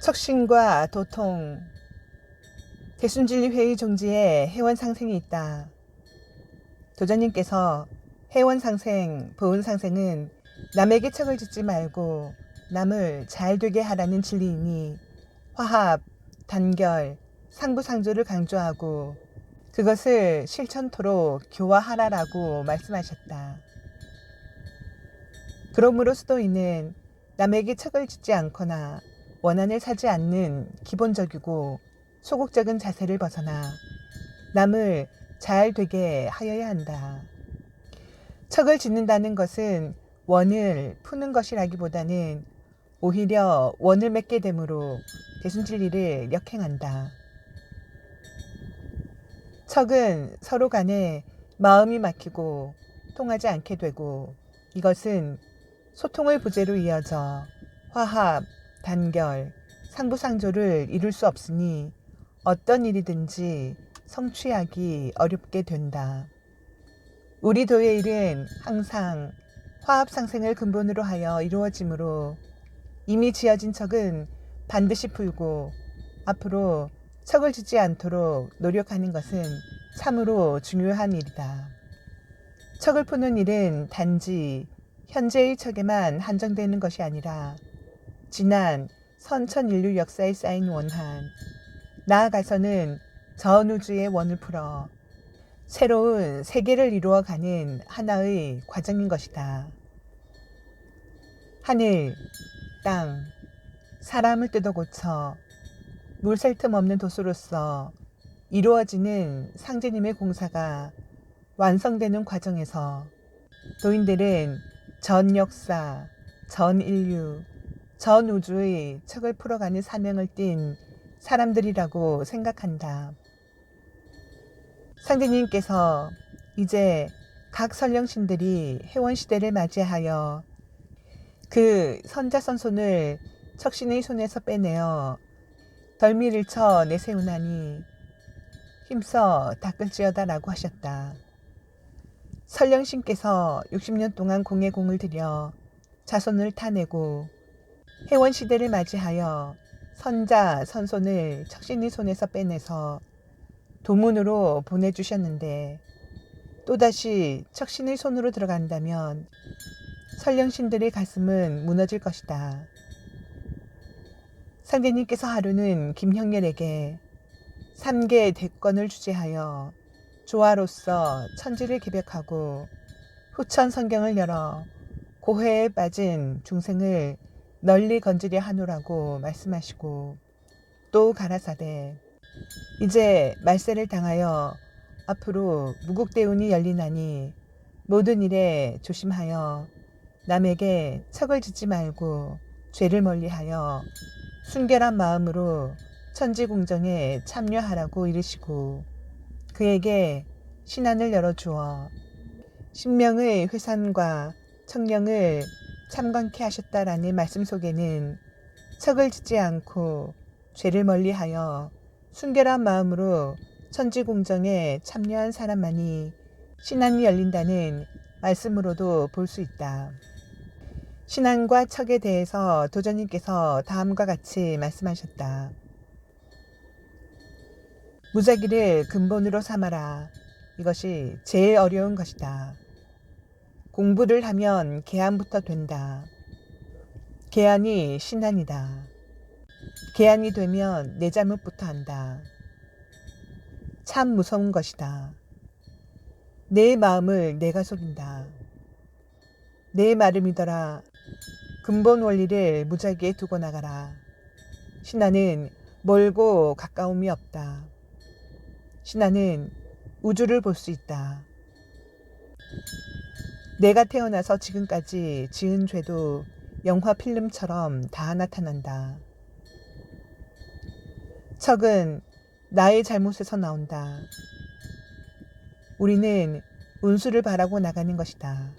척신과 도통. 대순진리회의 종지에 회원상생이 있다. 도전님께서 회원상생, 보은상생은 남에게 척을 짓지 말고 남을 잘 되게 하라는 진리이니 화합, 단결, 상부상조를 강조하고 그것을 실천토록 교화하라라고 말씀하셨다. 그러므로서도 이는 남에게 척을 짓지 않거나 원한을 사지 않는 기본적이고 소극적인 자세를 벗어나 남을 잘 되게 하여야 한다. 척을 짓는다는 것은 원을 푸는 것이라기보다는 오히려 원을 맺게 되므로 대순진리를 역행한다. 척은 서로 간에 마음이 막히고 통하지 않게 되고 이것은 소통의 부재로 이어져 화합, 단결, 상부상조를 이룰 수 없으니 어떤 일이든지 성취하기 어렵게 된다. 우리 도의 일은 항상 화합상생을 근본으로 하여 이루어지므로 이미 지어진 척은 반드시 풀고 앞으로 척을 짓지 않도록 노력하는 것은 참으로 중요한 일이다. 척을 푸는 일은 단지 현재의 척에만 한정되는 것이 아니라 지난 선천인류 역사에 쌓인 원한, 나아가서는 전우주의 원을 풀어 새로운 세계를 이루어가는 하나의 과정인 것이다. 하늘, 땅, 사람을 뜯어 고쳐 물 셀 틈 없는 도수로서 이루어지는 상제님의 공사가 완성되는 과정에서 도인들은 전 역사, 전 인류, 전 우주의 척을 풀어가는 사명을 띤 사람들이라고 생각한다. 상제님께서 이제 각 선령신들이 회원시대를 맞이하여 그 선자선손을 척신의 손에서 빼내어 덜미를 쳐 내세우나니 힘써 닦을지어다 라고 하셨다. 선령신께서 60년 동안 공에 공을 들여 자손을 타내고 회원시대를 맞이하여 선자, 선손을 척신의 손에서 빼내서 도문으로 보내주셨는데 또다시 척신의 손으로 들어간다면 선령신들의 가슴은 무너질 것이다. 상대님께서 하루는 김형렬에게 3개 대권을 주재하여 조화로서 천지를 개벽하고 후천 성경을 열어 고해에 빠진 중생을 널리 건지려 하노라고 말씀하시고 또 가라사대 이제 말세를 당하여 앞으로 무국대운이 열리나니 모든 일에 조심하여 남에게 척을 짓지 말고 죄를 멀리하여 순결한 마음으로 천지공정에 참여하라고 이르시고 그에게 신안을 열어주어 신명의 회산과 청령을 참관케 하셨다라는 말씀 속에는 척을 짓지 않고 죄를 멀리하여 순결한 마음으로 천지공정에 참여한 사람만이 신안이 열린다는 말씀으로도 볼 수 있다. 신안과 척에 대해서 도전님께서 다음과 같이 말씀하셨다. 무작위를 근본으로 삼아라. 이것이 제일 어려운 것이다. 공부를 하면 계안부터 된다. 계안이 신안이다. 계안이 되면 내 잘못부터 한다. 참 무서운 것이다. 내 마음을 내가 속인다. 내 말을 믿어라. 근본 원리를 무작위에 두고 나가라. 신안은 멀고 가까움이 없다. 신안은 우주를 볼 수 있다. 내가 태어나서 지금까지 지은 죄도 영화 필름처럼 다 나타난다. 척은 나의 잘못에서 나온다. 우리는 운수를 바라고 나가는 것이다.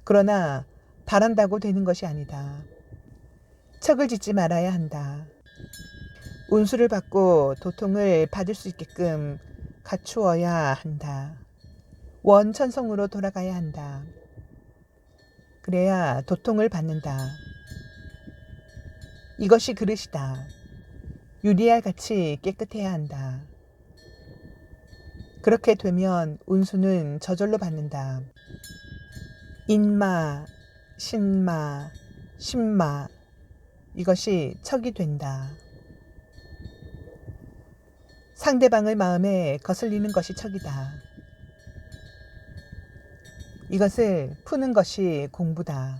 그러나 바란다고 되는 것이 아니다. 척을 짓지 말아야 한다. 운수를 받고 도통을 받을 수 있게끔 갖추어야 한다. 원천성으로 돌아가야 한다. 그래야 도통을 받는다. 이것이 그릇이다. 유리알 같이 깨끗해야 한다. 그렇게 되면 운수는 저절로 받는다. 인마, 신마, 신마 이것이 척이 된다. 상대방의 마음에 거슬리는 것이 척이다. 이것을 푸는 것이 공부다.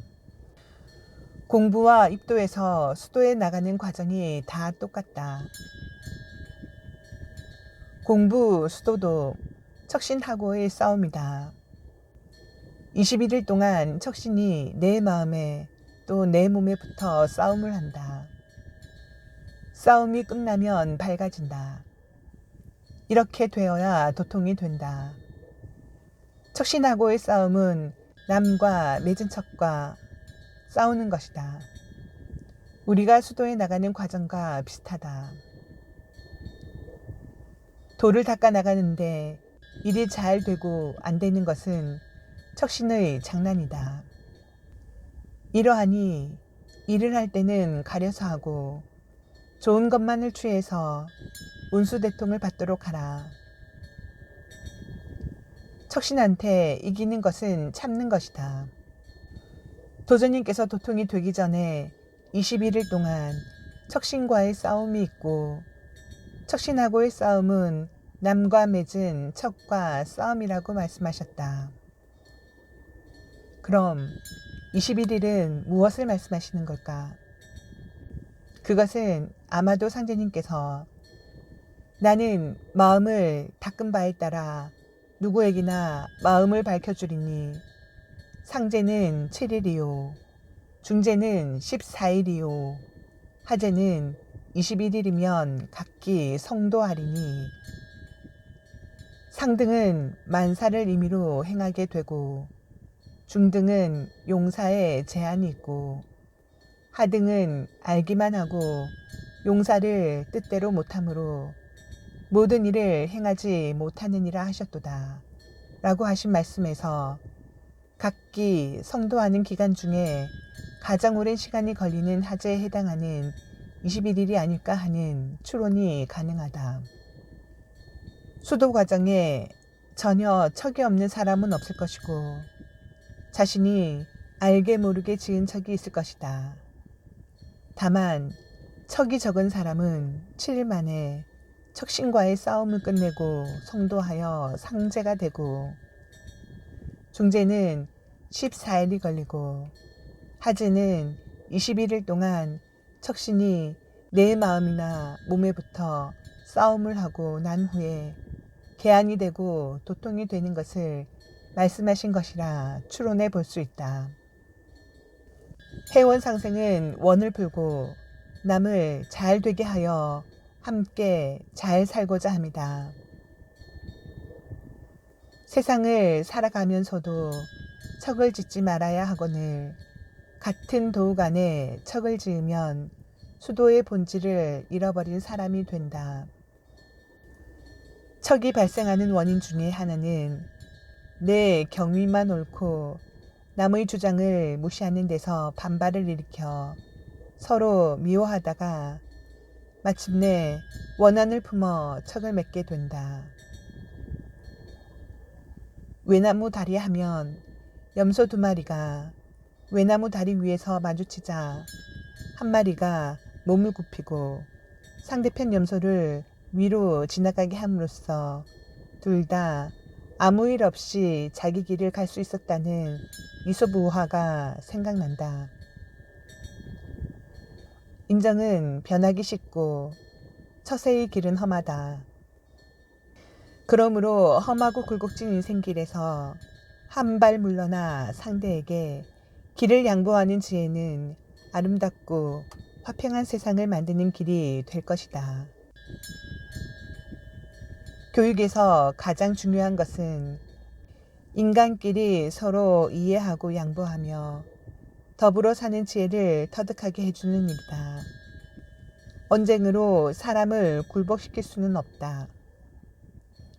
공부와 입도에서 수도에 나가는 과정이 다 똑같다. 공부, 수도도 척신하고의 싸움이다. 21일 동안 척신이 내 마음에 또 내 몸에 붙어 싸움을 한다. 싸움이 끝나면 밝아진다. 이렇게 되어야 도통이 된다. 척신하고의 싸움은 남과 맺은 척과 싸우는 것이다. 우리가 수도에 나가는 과정과 비슷하다. 돌을 닦아 나가는데 일이 잘 되고 안 되는 것은 척신의 장난이다. 이러하니 일을 할 때는 가려서 하고 좋은 것만을 취해서 운수대통을 받도록 하라. 척신한테 이기는 것은 참는 것이다. 도전님께서 도통이 되기 전에 21일 동안 척신과의 싸움이 있고 척신하고의 싸움은 남과 맺은 척과 싸움이라고 말씀하셨다. 그럼 21일은 무엇을 말씀하시는 걸까? 그것은 아마도 상제님께서 나는 마음을 닦은 바에 따라 누구에게나 마음을 밝혀주리니 상제는 7일이요 중제는 14일이요 하제는 21일이면 각기 성도하리니 상등은 만사를 임의로 행하게 되고 중등은 용사에 제한이 있고 하등은 알기만 하고 용사를 뜻대로 못하므로 모든 일을 행하지 못하느니라 하셨도다 라고 하신 말씀에서 각기 성도하는 기간 중에 가장 오랜 시간이 걸리는 하제에 해당하는 21일이 아닐까 하는 추론이 가능하다. 수도 과정에 전혀 척이 없는 사람은 없을 것이고 자신이 알게 모르게 지은 척이 있을 것이다. 다만 척이 적은 사람은 7일 만에 척신과의 싸움을 끝내고 성도하여 상제가 되고 중제는 14일이 걸리고 하제는 21일 동안 척신이 내 마음이나 몸에 붙어 싸움을 하고 난 후에 개안이 되고 도통이 되는 것을 말씀하신 것이라 추론해 볼 수 있다. 해원상생은 원을 풀고 남을 잘 되게 하여 함께 잘 살고자 합니다. 세상을 살아가면서도 척을 짓지 말아야 하거늘 같은 도읍 안에 척을 지으면 수도의 본질을 잃어버린 사람이 된다. 척이 발생하는 원인 중에 하나는 내 경위만 옳고 남의 주장을 무시하는 데서 반발을 일으켜 서로 미워하다가 마침내 원한을 품어 척을 맺게 된다. 외나무 다리 하면 염소 2마리가 외나무 다리 위에서 마주치자 한 마리가 몸을 굽히고 상대편 염소를 위로 지나가게 함으로써 둘 다 아무 일 없이 자기 길을 갈 수 있었다는 이솝우화가 생각난다. 인정은 변하기 쉽고 처세의 길은 험하다. 그러므로 험하고 굴곡진 인생길에서 한 발 물러나 상대에게 길을 양보하는 지혜는 아름답고 화평한 세상을 만드는 길이 될 것이다. 교육에서 가장 중요한 것은 인간끼리 서로 이해하고 양보하며 더불어 사는 지혜를 터득하게 해주는 일이다. 언쟁으로 사람을 굴복시킬 수는 없다.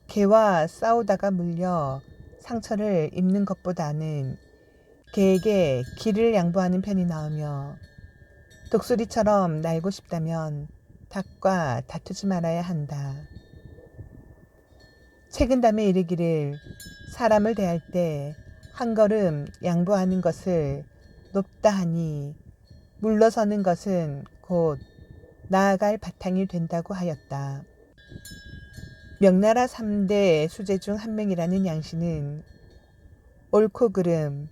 개와 싸우다가 물려 상처를 입는 것보다는 개에게 길을 양보하는 편이 나으며 독수리처럼 날고 싶다면 닭과 다투지 말아야 한다. 책은담에 이르기를 사람을 대할 때 한 걸음 양보하는 것을 높다 하니 물러서는 것은 곧 나아갈 바탕이 된다고 하였다. 명나라 3대 수재 중 한 명이라는 양씨는 옳고 그름,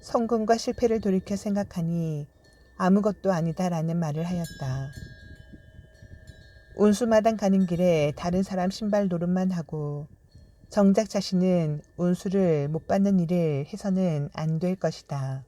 성공과 실패를 돌이켜 생각하니 아무것도 아니다라는 말을 하였다. 운수마당 가는 길에 다른 사람 신발 노릇만 하고 정작 자신은 운수를 못 받는 일을 해서는 안 될 것이다.